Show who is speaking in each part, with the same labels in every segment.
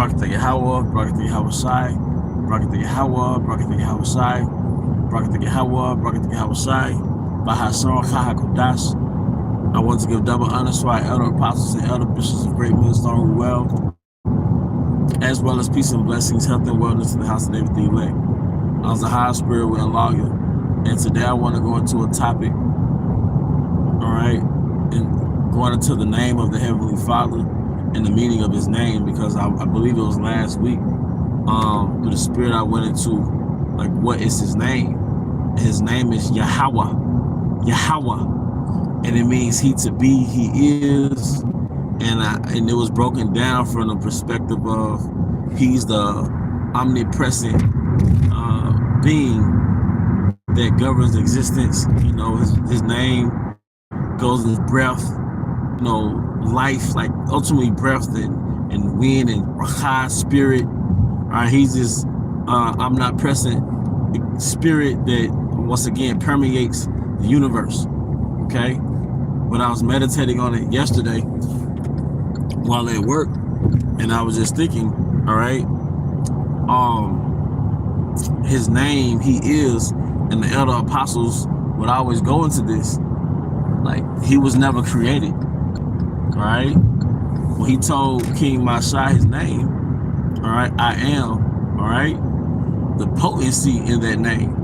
Speaker 1: Barakatha Yahweh, Barakatha Yahweh Shai, Barakatha Yahweh, Barakatha Yahweh Shai, Barakatha Yahweh, Barakatha Yahweh Shai, Bahasar Chahakodash. I want to give double honor to our elder apostles and elder bishops of Great Millstone Well, as well as peace and blessings, health and wellness to the house of everything elect. I was a high spirit with a lawyer, and today I want to go into a topic, all right, and going into the name of the Heavenly Father and the meaning of His name, because I believe it was last week, through the Spirit I went into, like, what is His name? His name is Yahweh, Yahweh. And it means He to be, He is, and it was broken down from the perspective of He's the omnipresent being that governs existence. You know, his name goes with breath, you know, life, like ultimately breath and wind and Racha, spirit. He's this omnipresent spirit that once again permeates the universe. Okay. But I was meditating on it yesterday while at work, and I was just thinking, all right, His name, He is, and the elder apostles would always go into this, like, He was never created, all right? When He told King Mashai His name, all right, I am, all right, the potency in that name.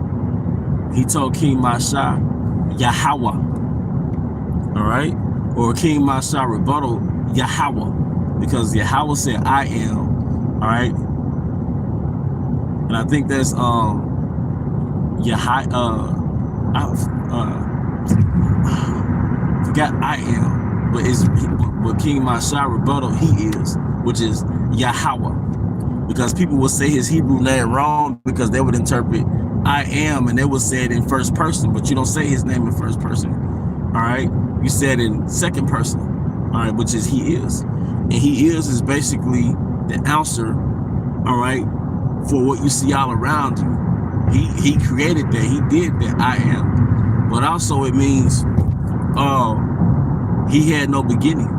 Speaker 1: He told King Mashai, Yahweh, all right, or King Mashai rebuttal Yahweh, because Yahweh said I am, all right, and I think that's forgot I am, but it's what King Mashai rebuttal He is, which is Yahweh, because people would say His Hebrew name wrong because they would interpret I am and they would say it in first person, but you don't say His name in first person, all right. You said in second person, all right, which is He is. And He is basically the answer, all right, for what you see all around you. He created that. He did that, I am. But also it means He had no beginning.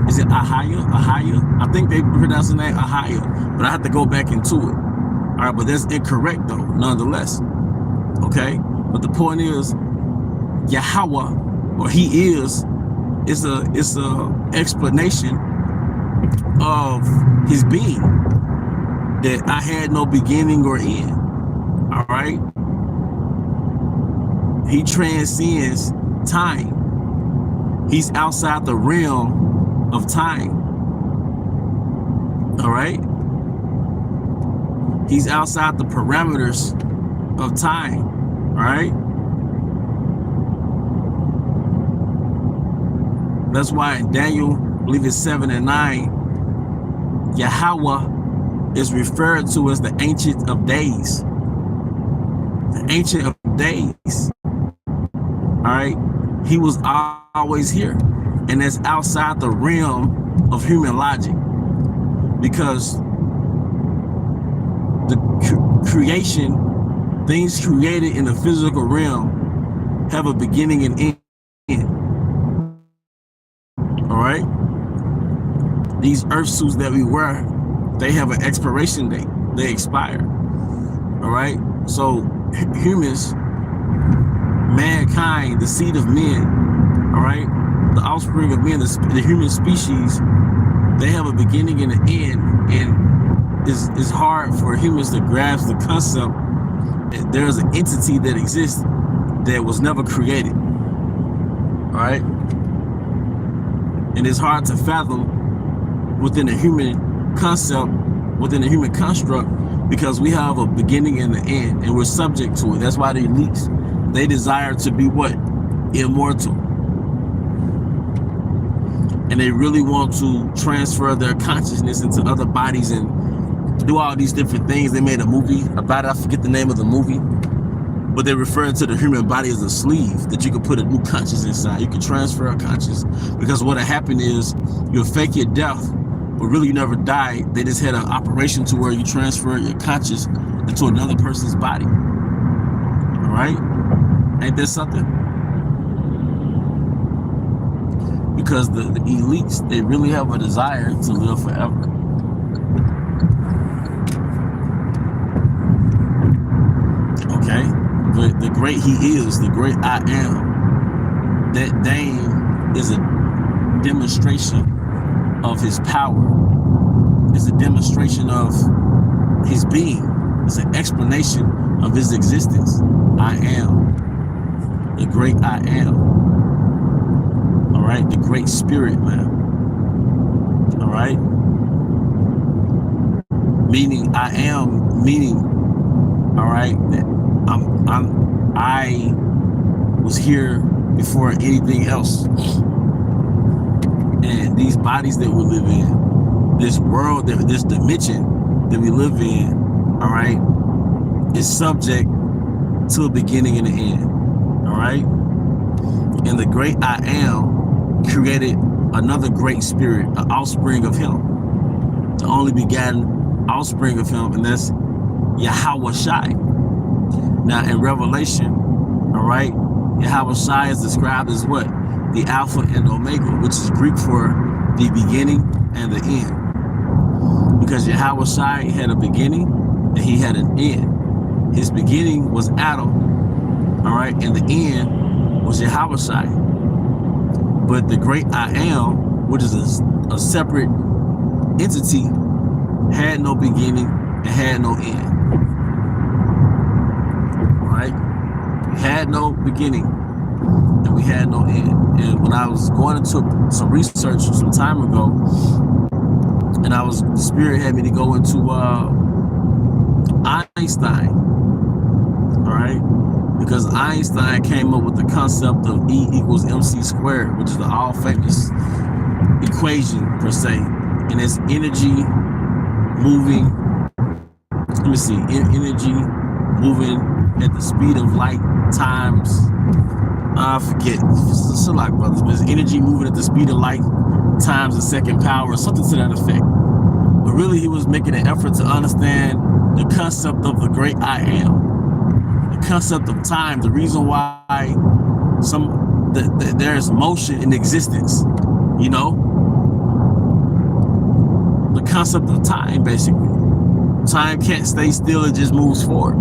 Speaker 1: Is it Ahaya? Ahaya? I think they pronounce the name Ahaya, but I have to go back into it. All right, but that's incorrect though, nonetheless. Okay? But the point is, Yahweh, or He is a explanation of His being, that I had no beginning or end. All right? He transcends time. He's outside the realm of time. All right? He's outside the parameters of time. All right. That's why in Daniel, I believe it's 7 and 9, Yahweh is referred to as the Ancient of Days. The Ancient of Days. All right. He was always here. And that's outside the realm of human logic. Because the creation, things created in the physical realm have a beginning and end. All right? These earth suits that we wear, they have an expiration date. They expire. All right? So humans, mankind, the seed of men, all right? The offspring of men, the human species, they have a beginning and an end. And it's hard for humans to grasp the concept. There's an entity that exists that was never created, all right? And it's hard to fathom within a human concept, within a human construct, because we have a beginning and an end, and we're subject to it. That's why the elites, they desire to be what? Immortal. And they really want to transfer their consciousness into other bodies and do all these different things. They made a movie about it. I forget the name of the movie, but they refer to the human body as a sleeve that you could put a new conscience inside. You can transfer a conscience, because what'll happen is you'll fake your death, but really you never died. They just had an operation to where you transfer your conscience into another person's body. All right? Ain't that something? because the elites, they really have a desire to live forever. Okay, but the great he is, the great I am, that name is a demonstration of his power. It's a demonstration of his being. It's an explanation of his existence. I am the great I am. All right, the great spirit, man. All right, meaning I am, meaning, all right, that I was here before anything else. And these bodies that we live in, this world, this dimension that we live in, all right, is subject to a beginning and an end. All right, and the great I am created another great spirit, an offspring of him, the only begotten offspring of him, and that's Yahweh Shai. Now in Revelation, all right, Yahweh Shai is described as what? The Alpha and Omega, which is Greek for the beginning and the end. Because Yahweh Shai had a beginning and he had an end. His beginning was Adam, all right, and the end was Yahweh Shai. But the great I am, which is a separate entity, had no beginning and had no end. All right, we had no beginning and we had no end. And when I was going into some research some time ago, and the spirit had me to go into Einstein, all right, because Einstein came up with the concept of E equals MC squared, which is the all famous equation per se, and it's energy moving. Let me see, energy moving at the speed of light times, I forget, it's a lot, brothers, but it's energy moving at the speed of light times the second power, or something to that effect. But really, he was making an effort to understand the concept of the great I am, the concept of time, the reason why there's motion in existence, you know, the concept of time, basically. Time can't stay still, it just moves forward.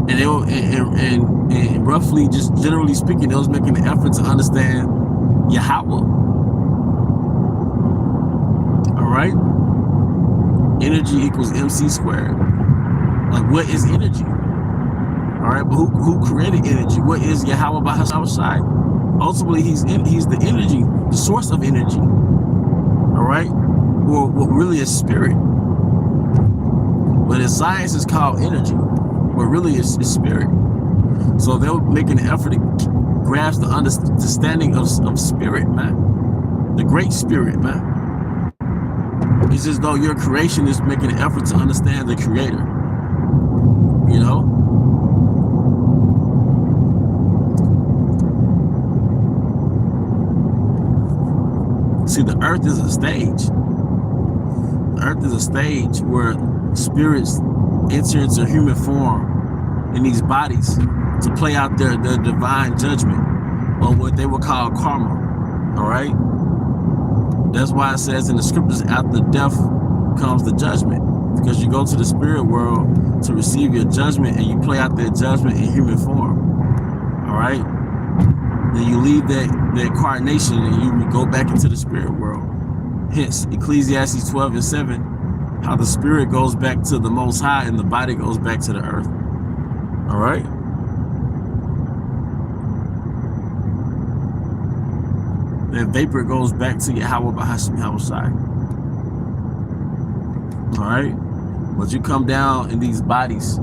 Speaker 1: And roughly, just generally speaking, it was making an effort to understand Yahweh. All right? Energy equals MC squared. Like, what is energy? All right, but who created energy? What is Yahweh by his side? Ultimately, he's the energy, the source of energy. All right? Or what really is spirit. But in science, it's called energy. What really is spirit. So they were making an effort to grasp the understanding of spirit, man. The great spirit, man. It's as though your creation is making an effort to understand the creator. You know? See, the earth is a stage. The earth is a stage where spirits enter into human form in these bodies to play out their divine judgment, or what they would call karma. All right, that's why it says in the scriptures, after death comes the judgment, because you go to the spirit world to receive your judgment, and you play out their judgment in human form. All right, then you leave that incarnation and you go back into the spirit world. Hence Ecclesiastes 12:7, how the spirit goes back to the Most High and the body goes back to the earth. All right. That vapor goes back to Yahweh Bahashim Yahushai. All right. But you come down in these bodies,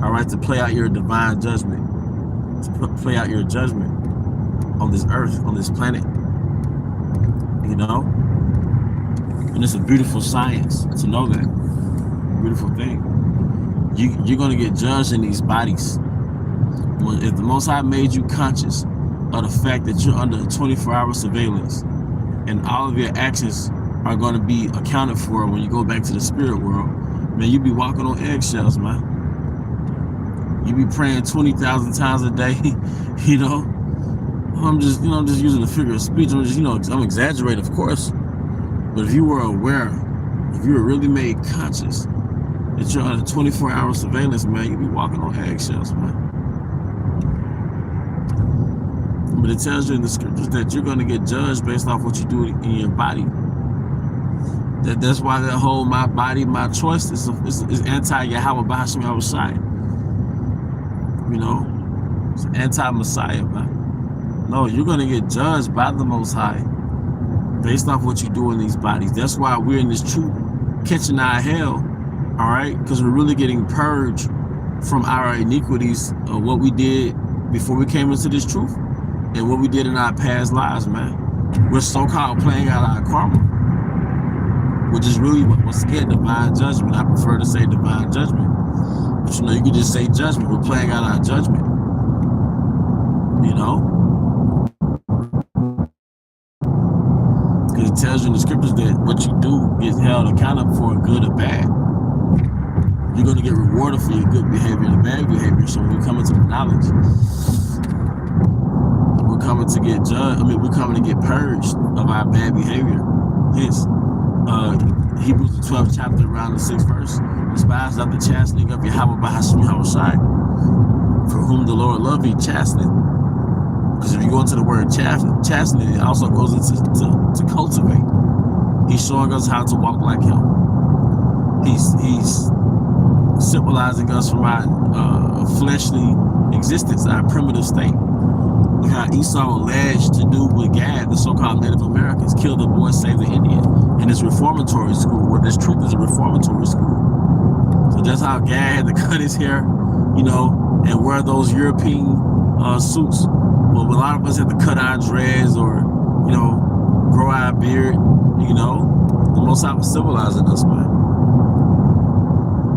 Speaker 1: all right, to play out your divine judgment, to play out your judgment on this earth, on this planet. You know? And it's a beautiful science to know that. Beautiful thing. You're going to get judged in these bodies. If the Most High made you conscious of the fact that you're under 24-hour surveillance and all of your actions are going to be accounted for when you go back to the spirit world, man, you be walking on eggshells, man. You be praying 20,000 times a day, you know? I'm just using a figure of speech. I'm just, I'm exaggerating, of course. But if you were aware, if you were really made conscious that you're under 24-hour surveillance, man, you'd be walking on eggshells, man. But it tells you in the scriptures that you're going to get judged based off what you do in your body. That's why that whole my body, my choice is anti-Yahweh Bahashim Yahushai. It's anti-Messiah, man. No, you're going to get judged by the Most High based off what you do in these bodies. That's why we're in this true catching our hell, all right? Because we're really getting purged from our iniquities of what we did before we came into this truth and what we did in our past lives, man. We're so-called playing out our karma, which is really what's scared divine judgment. I prefer to say divine judgment. But you can just say judgment. We're playing out our judgment. Because it tells you in the scriptures that what you do gets held accountable for, good or bad. You're going to get rewarded for your good behavior and bad behavior. So when you come into the knowledge, we're coming to get judged. We're coming to get purged of our bad behavior. Hence, Hebrews the 12th chapter, around the 6th verse. Despise not the chastening of Yahweh Bahashim Yahushai, for whom the Lord loved thee, chastening. Because if you go into the word chastening, it also goes into to cultivate. He's showing us how to walk like him. He's symbolizing us from our fleshly existence, our primitive state. Look how Esau alleged to do with Gad, the so-called Native Americans, kill the boy, save the Indian, in his reformatory school, where this truth is a reformatory school. So that's how Gad had to cut his hair, and wear those European suits. Well, a lot of us had to cut our dreads or, grow our beard, The Most High was civilizing us, man.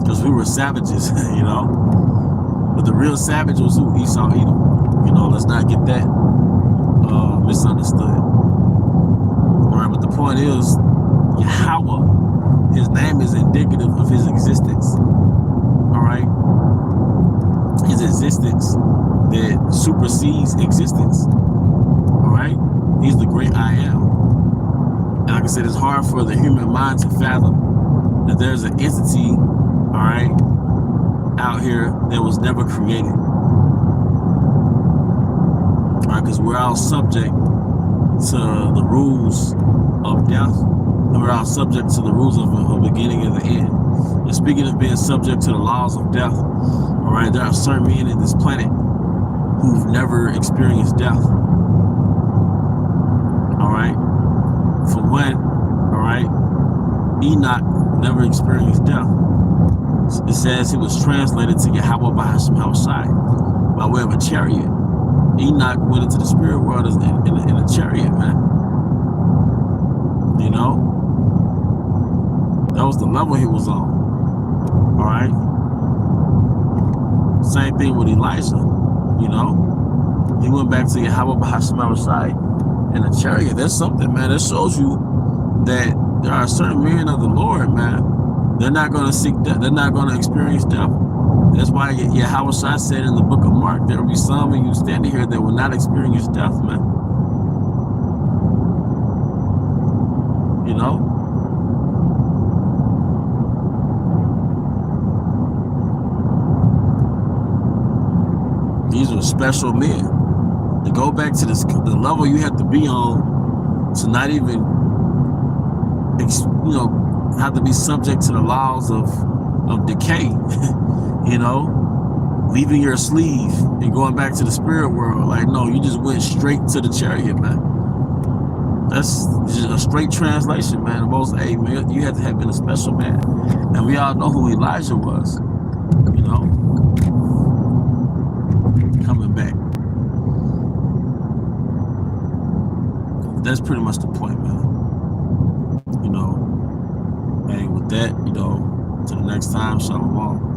Speaker 1: Because we were savages, But the real savage was who? Esau, Edom. Let's not get that misunderstood. All right, but the point is, Yahweh, his name is indicative of his existence. All right? His existence that supersedes existence. All right? He's the great I am. And like I said, it's hard for the human mind to fathom that there's an entity, all right, out here that was never created. All right, because we're all subject to the rules of death, and we're all subject to the rules of the beginning and the end. And speaking of being subject to the laws of death, all right, there are certain men in this planet who've never experienced death. All right, for one, all right, Enoch never experienced death. It says he was translated to Yahweh Bahashim Yahushai by way of a chariot. Enoch went into the spirit world in a chariot, man. That was the level he was on. All right. Same thing with Elijah. He went back to Yahweh Bahashim Yahushai in a chariot. That's something, man. That shows you that there are certain men of the Lord, man. They're not going to seek death. They're not going to experience death. That's why Yahweh said in the book of Mark, there will be some of you standing here that will not experience death, man. These are special men. To go back to the level you have to be on to not even, have to be subject to the laws of decay, leaving your sleeve and going back to the spirit world. Like, no, you just went straight to the chariot, man. That's just a straight translation, man. The most, man, you had to have been a special man. And we all know who Elijah was, coming back. That's pretty much the point, man. And with that, till the next time, shalom.